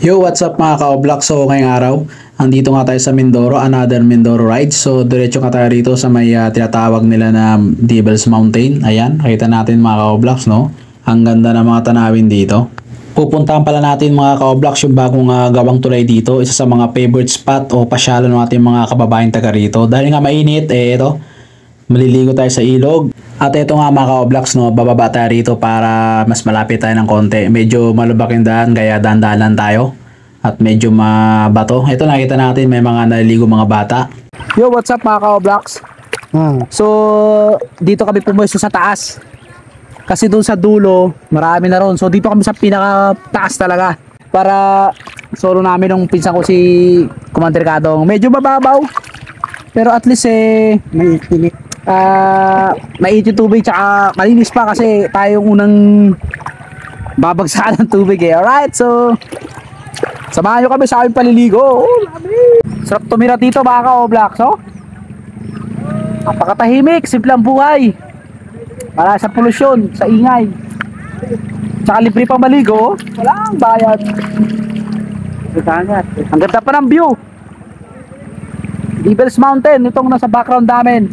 Yo, what's up mga ka-Oblock? So ngayong araw, andito nga tayo sa Mindoro, another Mindoro ride. So diretso nga tayo rito sa may tinatawag nila na Devil's Mountain. Ayan, nakita natin mga ka-Oblocks, no? Ang ganda ng mga tanawin dito. Pupuntahan pala natin mga ka-Oblocks yung bagong gawang tulay dito. Isa sa mga favorite spot o pasyalan ng ating mga kababaeng taga rito. Dahil nga mainit, ito, maliligo tayo sa ilog. At ito nga mga ka-Oblocks, no, bababa tayo rito para mas malapit tayo ng konti. Medyo malubak yung daan, kaya dandalan tayo. At medyo mabato. Ito nakita natin may mga naliligo mga bata. Yo, what's up mga ka-Oblocks? So, dito kami pumuwesto sa taas. Kasi doon sa dulo, marami na ron. So, dito kami sa pinaka-taas talaga. Para solo namin nung pinsan ko si Commander Kadong. Medyo mababaw. Pero at least may tinik. May yung tubig tsaka malinis pa kasi tayong unang babagsakan ng tubig Alright, so samahan nyo kami sa aming paliligo. Sarap tumira dito mga ka-Oblocks, oh. Napakatahimik, simpleng buhay. Wala sa polusyon, sa ingay. Tsaka libre pang maligo, walang bayad. Ang ganda pa ng view. Devil's Mountain, itong nasa background namin.